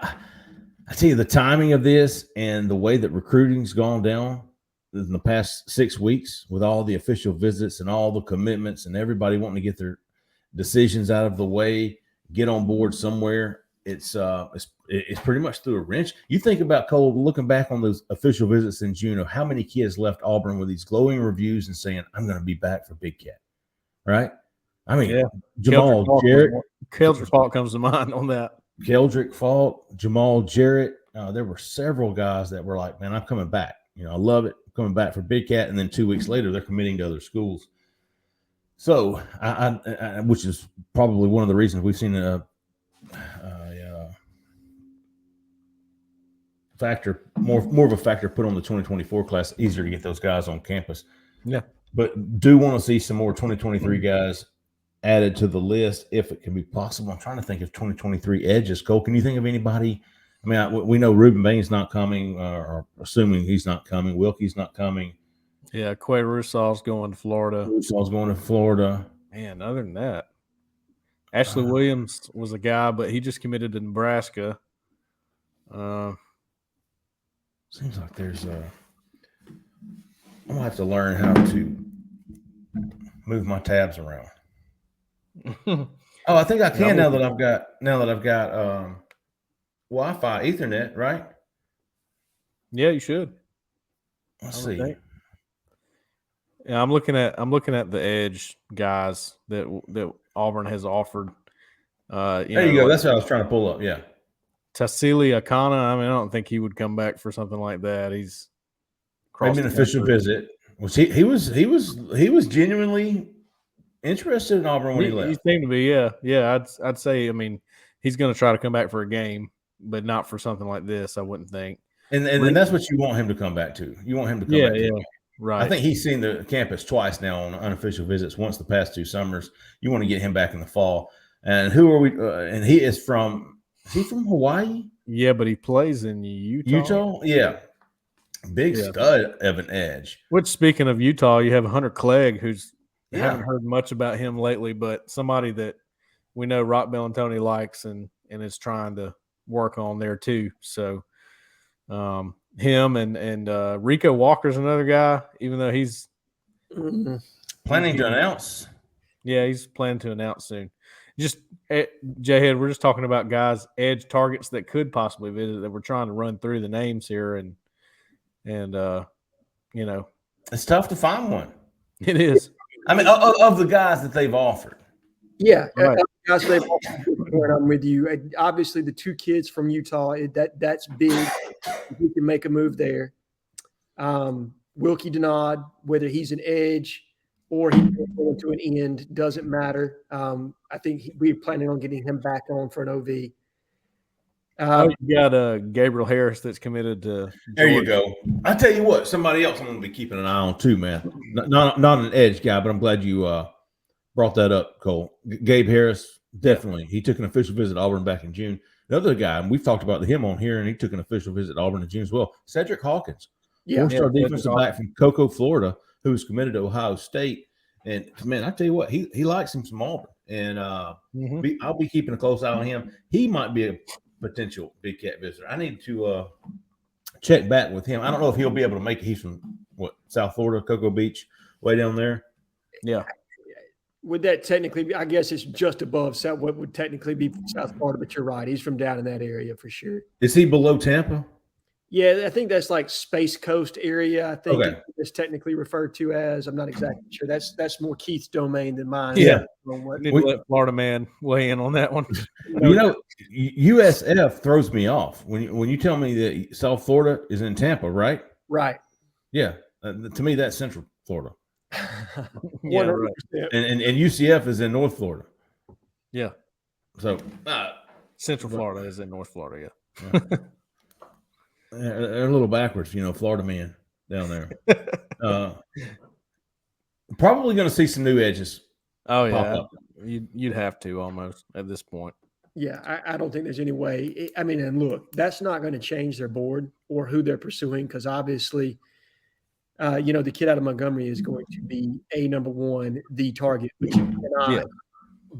I tell you, the timing of this and the way that recruiting's gone down in the past 6 weeks with all the official visits and all the commitments and everybody wanting to get their decisions out of the way, get on board somewhere. It's pretty much through a wrench. You think about, Cole, looking back on those official visits in June of how many kids left Auburn with these glowing reviews and saying, I'm going to be back for Big Cat, right? I mean, yeah. Jamal Jarrett. Keldrick Fault comes to mind on that. Keldrick Fault, Jamal Jarrett. There were several guys that were like, man, I'm coming back. I love it. I'm coming back for Big Cat. And then 2 weeks later, they're committing to other schools. So, I which is probably one of the reasons we've seen a factor, more of a factor put on the 2024 class, easier to get those guys on campus. Yeah. But do want to see some more 2023 guys added to the list if it can be possible. I'm trying to think of 2023 edges. Cole, can you think of anybody I mean, we know Reuben Bain's not coming, or assuming he's not coming. Wilkie's not coming. Yeah, Quay Russell's going to Florida. Russell's going to Florida. Man, other than that, Ashley Williams was a guy, but he just committed to Nebraska. Seems like there's I'm gonna have to learn how to move my tabs around. Oh, I think I can now that I've got Wi-Fi Ethernet, right? Yeah, you should. Let's see. Think. Yeah, I'm looking at the edge guys that Auburn has offered. There you go. That's what I was trying to pull up. Yeah. Tassili Akana. I mean, I don't think he would come back for something like that. He's maybe an official visit. Was he was genuinely interested in Auburn when he left. He seemed to be, yeah. I'd say. I mean, he's going to try to come back for a game, but not for something like this. I wouldn't think. And that's what you want him to come back to. You want him to come back. Yeah, right. I think he's seen the campus twice now on unofficial visits. Once the past 2 summers. You want to get him back in the fall. And who are we? And he is from. Is he from Hawaii? Yeah, but he plays in Utah. Utah, yeah. Big stud of an edge. Which, speaking of Utah, you have Hunter Clegg, who's haven't heard much about him lately, but somebody that we know Rock Bellantoni likes and is trying to work on there too. So him and Rico Walker's another guy, even though he's planning to announce. Yeah, he's planning to announce soon. Just Jhead, we're just talking about guys, edge targets that could possibly visit. That we're trying to run through the names here, and it's tough to find one. It is. I mean, of the guys that they've offered. Yeah, right. Guys they've offered. I'm with you. Obviously, the 2 kids from Utah, that's big. If we can make a move there. Wilkie Denard, whether he's an edge or he's going to an end, doesn't matter. I think we're planning on getting him back on for an OV. You got Gabriel Harris that's committed to Georgia. There you go. I tell you what, somebody else I'm going to be keeping an eye on too, man. Not an edge guy, but I'm glad you brought that up, Cole. Gabe Harris, definitely. He took an official visit to Auburn back in June. The other guy, and we've talked about him on here, and he took an official visit to Auburn in June as well. Cedric Hawkins, 4-star defensive back from Cocoa, Florida, who was committed to Ohio State. And man, I tell you what, he likes him some Auburn, and I'll be keeping a close eye on him. He might be a potential Big Cat visitor. I need to check back with him. I don't know if he'll be able to make it. He's from South Florida, Cocoa Beach, way down there. Yeah. Would that technically be? I guess it's just above South. What would technically be South Florida? But you're right. He's from down in that area for sure. Is he below Tampa? Yeah, I think that's like Space Coast area. I think it's technically referred to as. I'm not exactly sure. That's more Keith's domain than mine. Yeah, need to let Florida man weigh in on that one. USF throws me off when you tell me that South Florida is in Tampa, right? Right. Yeah, to me that's Central Florida. Yeah, right. And UCF is in North Florida. Yeah. So Central Florida is in North Florida. Yeah. They're a little backwards, Florida man down there. Probably going to see some new edges. Oh yeah, you'd have to almost at this point. Yeah, I don't think there's any way. I mean, and look, that's not going to change their board or who they're pursuing because obviously, the kid out of Montgomery is going to be number one, the target. But you cannot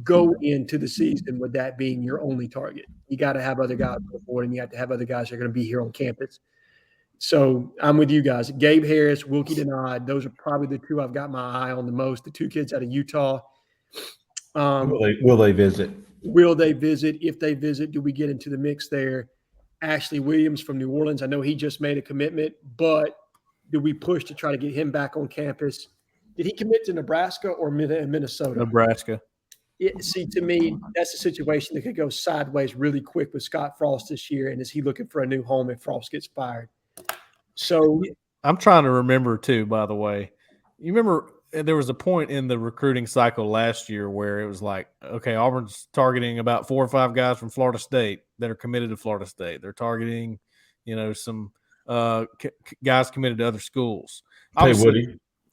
go into the season with that being your only target. You got to have other guys on the board, and you have to have other guys that are going to be here on campus. So I'm with you guys. Gabe Harris, Wilkie Denard, those are probably the 2 I've got my eye on the most. The 2 kids out of Utah. Will they visit? Will they visit? If they visit, do we get into the mix there? Ashley Williams from New Orleans. I know he just made a commitment, but do we push to try to get him back on campus? Did he commit to Nebraska or Minnesota? Nebraska. See, to me, that's a situation that could go sideways really quick with Scott Frost this year. And is he looking for a new home if Frost gets fired? So I'm trying to remember too, by the way. You remember there was a point in the recruiting cycle last year where it was like, okay, Auburn's targeting about 4 or 5 guys from Florida State that are committed to Florida State. They're targeting, some guys committed to other schools.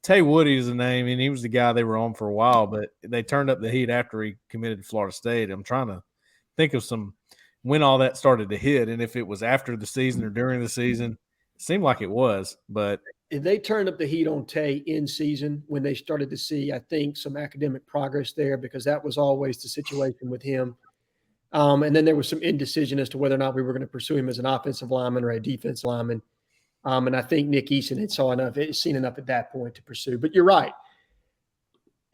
Tay Woody is the name, and he was the guy they were on for a while, but they turned up the heat after he committed to Florida State. I'm trying to think of some when all that started to hit, and if it was after the season or during the season. It seemed like it was, but they turned up the heat on Tay in season when they started to see, I think, some academic progress there, because that was always the situation with him. And then there was some indecision as to whether or not we were going to pursue him as an offensive lineman or a defensive lineman. And I think Nick Eason had seen enough at that point to pursue. But you're right.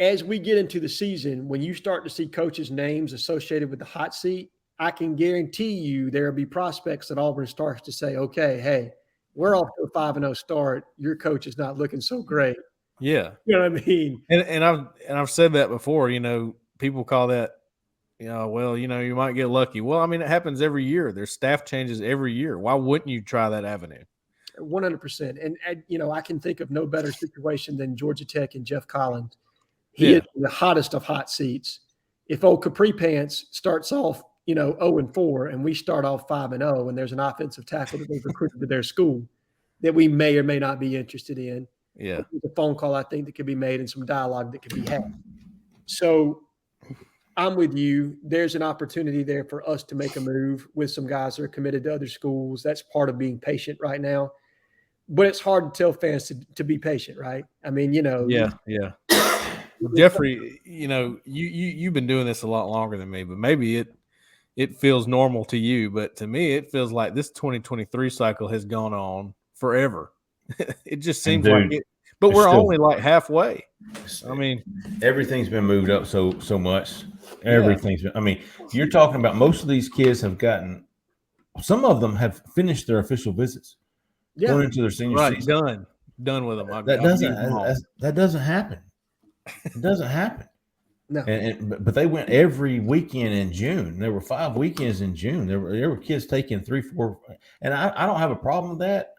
As we get into the season, when you start to see coaches' names associated with the hot seat, I can guarantee you there will be prospects that Auburn starts to say, okay, hey, we're off to a 5-0 start. Your coach is not looking so great. yeah. You know what I mean? And I've said that before, people call that, well, you might get lucky. Well, I mean, it happens every year. There's staff changes every year. Why wouldn't you try that avenue? 100%. And I can think of no better situation than Georgia Tech and Jeff Collins. He is the hottest of hot seats. If old Capri Pants starts off, 0-4, and we start off 5-0, and there's an offensive tackle that they've recruited to their school that we may or may not be interested in. Yeah. There's a phone call, I think, that could be made and some dialogue that could be had. So I'm with you. There's an opportunity there for us to make a move with some guys that are committed to other schools. That's part of being patient right now. But it's hard to tell fans to be patient, right? I mean, Yeah. Jeffrey, you've been doing this a lot longer than me, but maybe it feels normal to you, but to me, it feels like this 2023 cycle has gone on forever. It just seems like it, but we're only like halfway. I mean, everything's been moved up so much. Everything's been. I mean, you're talking about most of these kids have gotten. Some of them have finished their official visits. Yeah, going into their senior season. Done with them. That doesn't happen. It doesn't happen. No. But they went every weekend in June. There were 5 weekends in June. There were kids taking 3, 4, and I don't have a problem with that.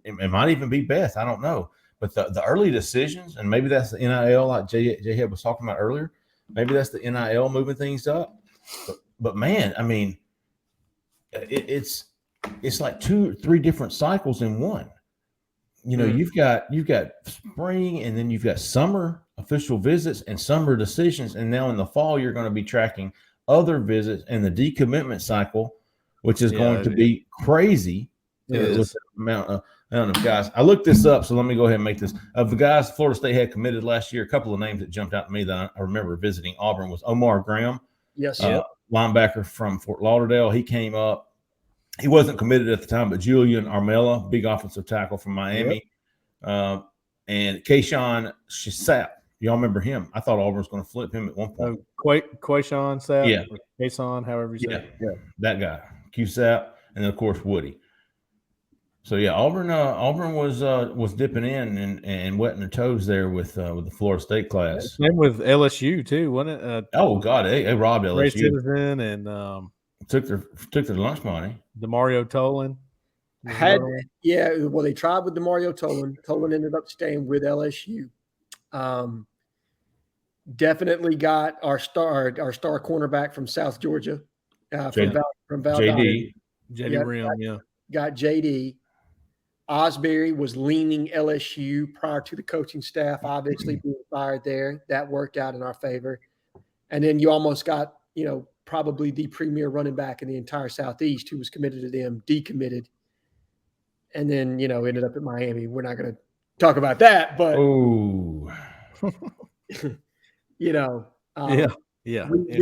It might even be Beth. I don't know. But the early decisions, and maybe that's the NIL, like Jhead was talking about earlier. Maybe that's the NIL moving things up. But man, I mean, it's like 2, 3 different cycles in one. You've got spring, and then you've got summer official visits and summer decisions, and now in the fall you're going to be tracking other visits and the decommitment cycle, which is going to be crazy. With the amount of guys. I looked this up, so let me go ahead and make this. Of the guys Florida State had committed last year, a couple of names that jumped out to me that I remember visiting Auburn was Omar Graham, linebacker from Fort Lauderdale. He came up. He wasn't committed at the time, but Julian Armella, big offensive tackle from Miami, and Kayshawn Shissap. Y'all remember him? I thought Auburn was going to flip him at one point. Quayshawn Sapp, Kayshawn, however you say it. Yeah, that guy, Q-Sap, and then of course Woody. So yeah, Auburn was dipping in and wetting their toes there with the Florida State class. Same with LSU too, wasn't it? Oh God, they robbed LSU. Citizen and took their lunch money. DeMario Tolan. Well, they tried with DeMario Tolan. Tolan ended up staying with LSU. Definitely got our star cornerback from South Georgia, from Val JD Rim, got JD. Osbury was leaning LSU prior to the coaching staff obviously being fired there. That worked out in our favor. And then you almost got, probably the premier running back in the entire Southeast who was committed to them, decommitted. And then, ended up at Miami. We're not going to talk about that, but we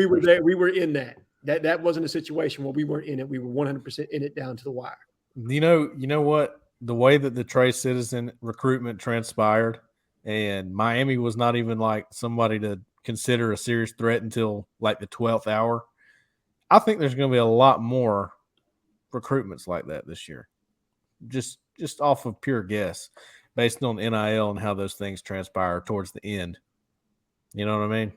were there. We were in that. That wasn't a situation where we weren't in it. We were 100% in it down to the wire. You know what? The way that the Trey Citizen recruitment transpired, and Miami was not even like somebody to consider a serious threat until like the 12th hour. I think there's going to be a lot more recruitments like that this year. Just off of pure guess, based on NIL and how those things transpire towards the end. You know what I mean?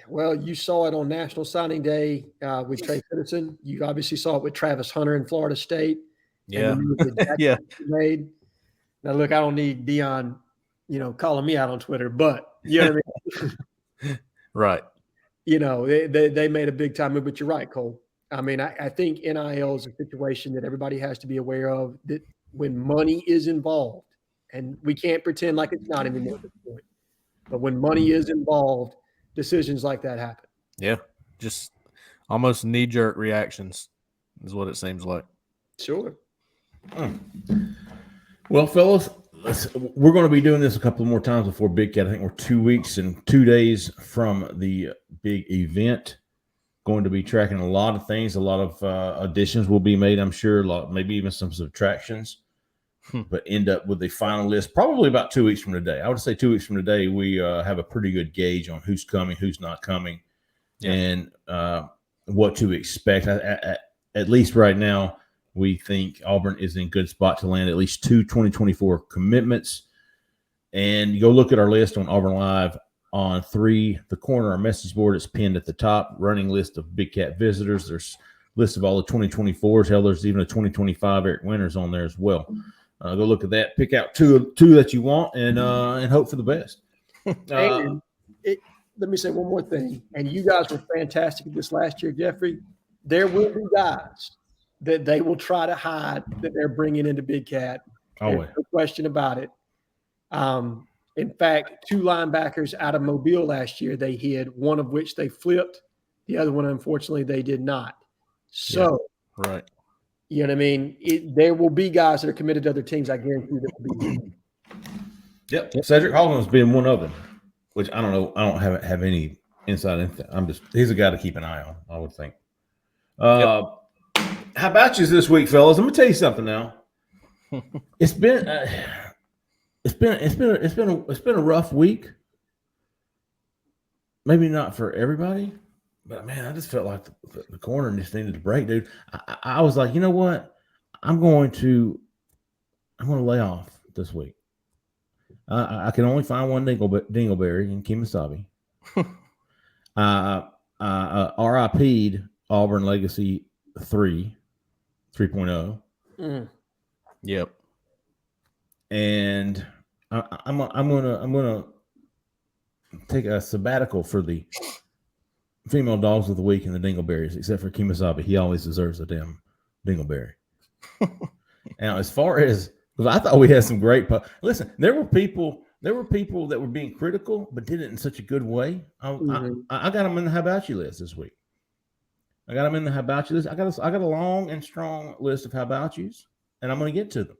Well, you saw it on National Signing Day with Trey Citizen. You obviously saw it with Travis Hunter in Florida State. Yeah. Made. Now, look, I don't need Dion, calling me out on Twitter, but you know what I mean? Right. They made a big time move, but you're right, Cole. I mean, I think NIL is a situation that everybody has to be aware of, that when money is involved, and we can't pretend like it's not anymore at this point, but when money is involved, decisions like that happen. Yeah. Just almost knee-jerk reactions is what it seems like. Sure. Well, fellas, we're going to be doing this a couple more times before Big Cat. I think we're 2 weeks and 2 days from the big event. Going to be tracking a lot of things. A lot of additions will be made, I'm sure. Maybe even some subtractions. But end up with the final list probably about 2 weeks from today. I would say 2 weeks from today, we have a pretty good gauge on who's coming, who's not coming, and what to expect. At least right now, we think Auburn is in a good spot to land at least 2 2024 commitments. And you go look at our list on Auburn Live on 3, the corner, our message board is pinned at the top, running list of Big Cat visitors. There's a list of all the 2024s. Hell, there's even a 2025 Eric Winters on there as well. Go look at that. Pick out two that you want, and hope for the best. Let me say one more thing. And you guys were fantastic at this last year, Jeffrey. There will be guys that they will try to hide that they're bringing into Big Cat. Always. No question about it. In fact, 2 linebackers out of Mobile last year they hid, one of which they flipped. The other one, unfortunately, they did not. So, right. You know what I mean? There will be guys that are committed to other teams. I guarantee that will be. Yep. Cedric Hollins being one of them, which I don't know. I don't have any insight into. He's a guy to keep an eye on, I would think. How about you this week, fellas? Let me tell you something now. It's been a rough week. Maybe not for everybody. But, man, I just felt like the corner just needed to break, dude. I was like, you know what? I'm going to lay off this week. I can only find one dingleberry in Kemosabe. RIP'd Auburn Legacy 3.0. Yep. And I'm gonna take a sabbatical for the female dogs of the week and the dingleberries, except for Kemosabe. He always deserves a damn dingleberry. Now, as far as, because I thought we had some great listen, there were people that were being critical, but did it in such a good way. I got them in the how about you list this week. I got them in the how about you list. I got a long and strong list of how about yous, and I'm going to get to them.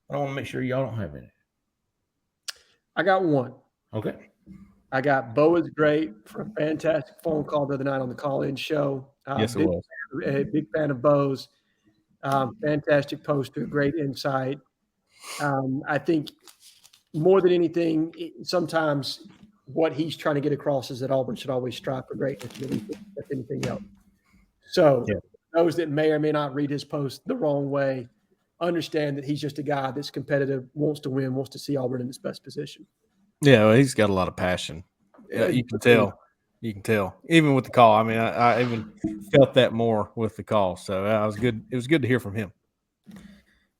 But I want to make sure y'all don't have any. I got one. Okay. I got Bo is great for a fantastic phone call the other night on the call-in show. Yes, it was. A big fan of Bo's. Fantastic poster, great insight. I think more than anything, sometimes what he's trying to get across is that Auburn should always strive for greatness, if anything else. So those that may or may not read his post the wrong way, understand that he's just a guy that's competitive, wants to win, wants to see Auburn in its best position. Yeah, well, he's got a lot of passion. You can tell. You can tell. Even with the call. I mean, I even felt that more with the call. So it was good. It was good to hear from him.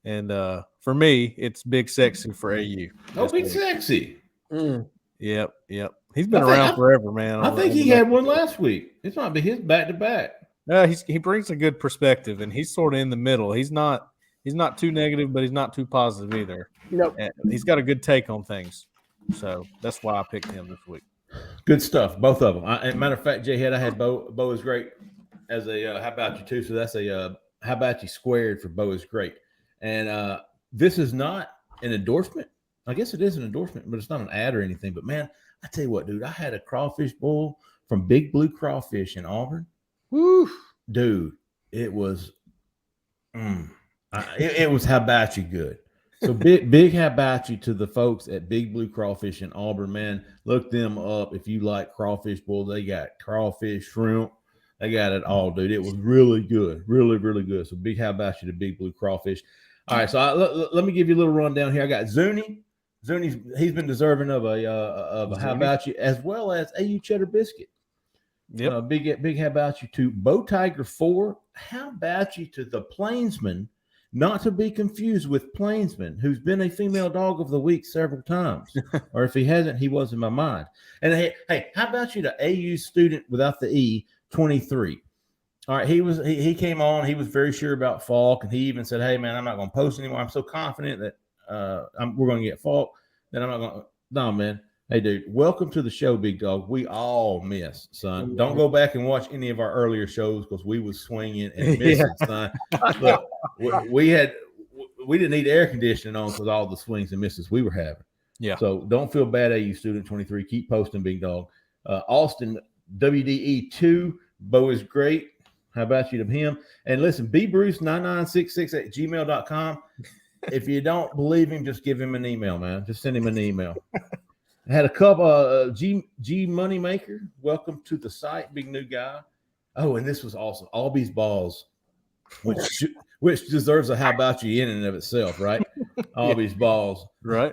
And for me, it's Big Sexy for AU. Oh, Big Sexy. Yep. He's been around forever, man. I think he had one last week. This might be his back-to-back. He brings a good perspective, and he's sort of in the middle. He's not too negative, but he's not too positive either. Nope. He's got a good take on things. So that's why I picked him this week. Good stuff, both of them. As a matter of fact, Jhead, I had Bo is great as a how about you too. So that's a how about you squared for Bo is great. And this is not an endorsement. I guess it is an endorsement, but it's not an ad or anything. But man, I tell you what, dude, I had a crawfish boil from Big Blue Crawfish in Auburn. Woo, dude, it was, it was how about you good. So big how about you to the folks at Big Blue Crawfish in Auburn, man. Look them up if you like crawfish boil. They got crawfish, shrimp. They got it all, dude. It was really good, really, really good. So big how about you to Big Blue Crawfish. All right, so let me give you a little rundown here. I got Zuni. He's been deserving of a how about you, as well as AU Cheddar Biscuit. Yep. Big how about you to Bow Tiger 4. How about you to the Plainsman, not to be confused with Plainsman, who's been a female dog of the week several times. Or if he hasn't, he was in my mind. And hey, how about you to AU Student without the E 23? All right, he came on. He was very sure about Falk, and he even said, "Hey, man, I'm not going to post anymore. I'm so confident that we're going to get Falk that I'm not going to." No, man. Hey, dude, welcome to the show, big dog. We all miss, son. Don't go back and watch any of our earlier shows because we was swinging and missing, son. Look, we didn't need air conditioning on because all the swings and misses we were having. Yeah. So don't feel bad, AU Student 23. Keep posting, big dog. Austin, WDE2, Bo is great. How about you to him? And listen, bbruce9966 at gmail.com. If you don't believe him, just give him an email, man. Just send him an email. I had a couple G Moneymaker. Welcome to the site, big new guy. Oh, and this was awesome. Albies Balls, which deserves a how about you in and of itself, right? Albies Balls. Right.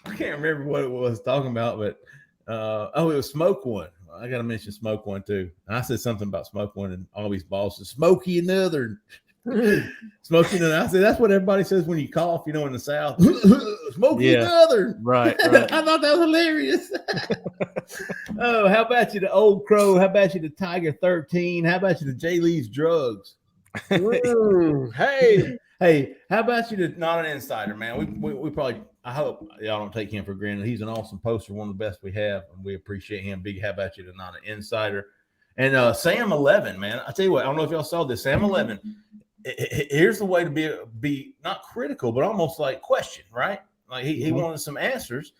I can't remember what it was talking about, but it was Smoke One. I got to mention Smoke One too. I said something about Smoke One and Albies Balls. So Smokey another. Smoking, and I said that's what everybody says when you cough, in the South. Smoking another. Right. I thought that was hilarious. Oh, how about you, the Old Crow? How about you, the Tiger 13? How about you, the J. Lee's Drugs? Hey, how about you, the Not an Insider, man? We probably, I hope y'all don't take him for granted. He's an awesome poster, one of the best we have, and we appreciate him. Big how about you, the Not an Insider? And Sam 11, man. I tell you what, I don't know if y'all saw this. Sam 11. Here's the way to be not critical, but almost like question, right? Like he wanted some answers.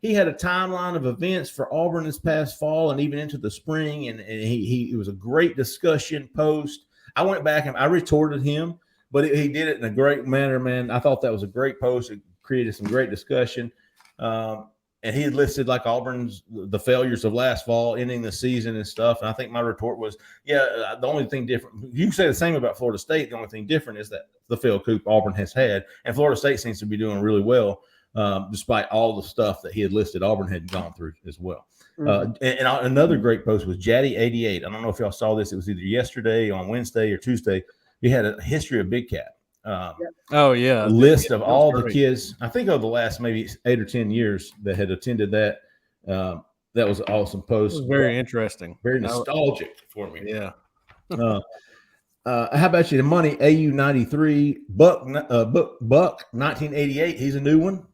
He had a timeline of events for Auburn this past fall and even into the spring, and it was a great discussion post. I went back and I retorted him, but he did it in a great manner, man. I thought that was a great post. It created some great discussion. And he had listed like Auburn's the failures of last fall, ending the season and stuff. And I think my retort was, the only thing different. You can say the same about Florida State. The only thing different is that the failed coup Auburn has had, and Florida State seems to be doing really well, despite all the stuff that he had listed. Auburn had gone through as well. And another great post was Jaddy88. I don't know if y'all saw this. It was either yesterday, on Wednesday, or Tuesday. He had a history of Big Cat. List of all the kids, I think, over the last maybe 8 or 10 years that had attended that. That was an awesome post. It was very interesting. Very nostalgic for me. Yeah. How about you, the money AU93 Buck 1988? He's a new one.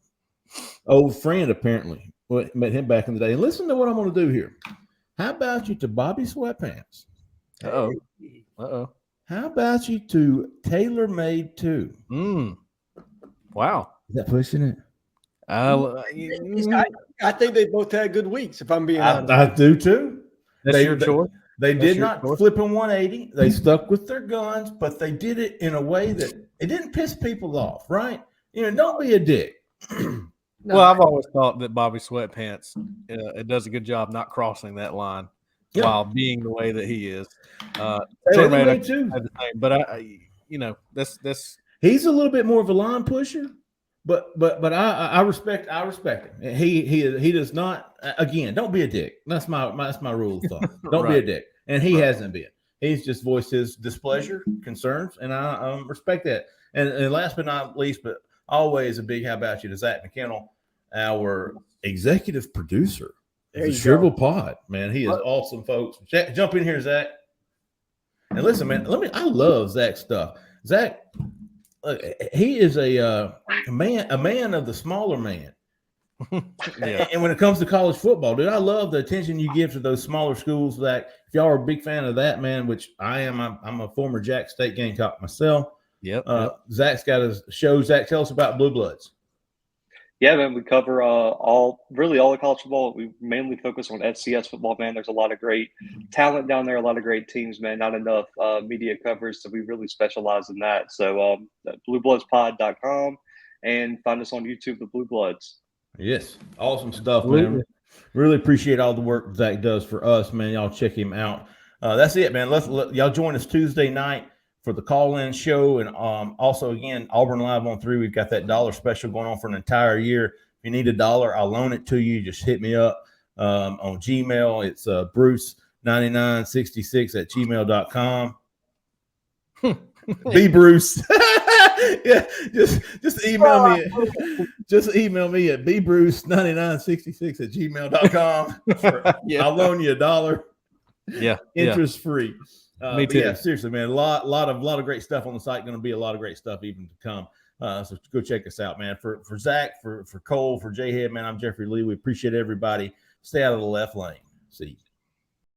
Old friend, apparently. Met him back in the day. And listen to what I'm going to do here. How about you to Bobby Sweatpants? Uh-oh. How about you to Tailor Made 2? Wow. Is that pushing it? I think they both had good weeks, if I'm being honest. I do too. That's your choice. They did not flip in 180. They stuck with their guns, but they did it in a way that it didn't piss people off, right? Don't be a dick. Well, I've always thought that Bobby Sweatpants it does a good job not crossing that line while being the way that he is. Taylor Made too. But that's he's a little bit more of a line pusher, but I respect him. He does not, again, don't be a dick. That's my rule of thumb. Don't be a dick, and he hasn't been. He's just voiced his displeasure, concerns, and I respect that. And last but not least, but always a big how about you to Zach McKennell, our executive producer. The Shrivel Pod, man. He is awesome, folks. Jump in here, Zach. And listen, man, I love Zach's stuff. Zach, he is a man of the smaller man. And when it comes to college football, dude, I love the attention you give to those smaller schools. Zach, if y'all are a big fan of that, man, which I am, I'm a former Jack State Gamecock myself. Yep. Zach's got a show. Zach, tell us about Blue Bloods. Yeah, man, we cover all the college football. We mainly focus on FCS football, man. There's a lot of great talent down there, a lot of great teams, man. Not enough media coverage, so we really specialize in that. So bluebloodspod.com, and find us on YouTube, the Blue Bloods. Yes, awesome stuff, man. Really appreciate all the work Zach does for us, man. Y'all check him out. That's it, man. Y'all join us Tuesday night for the call-in show, and also, again, Auburn Live on 3. We've got that $1 special going on for an entire year. If you need $1, I'll loan it to you. Just hit me up on Gmail. It's Bruce9966 at gmail.com. Be Bruce. Yeah, just email me. Just email me at bbruce9966 at gmail.com. I'll loan you $1. Yeah, interest free. Me too. Yeah, seriously, man, a lot of great stuff on the site. Going to be a lot of great stuff even to come. So go check us out, man. For Zach, for Cole, for Jhead, man, I'm Jeffrey Lee. We appreciate everybody. Stay out of the left lane. See you.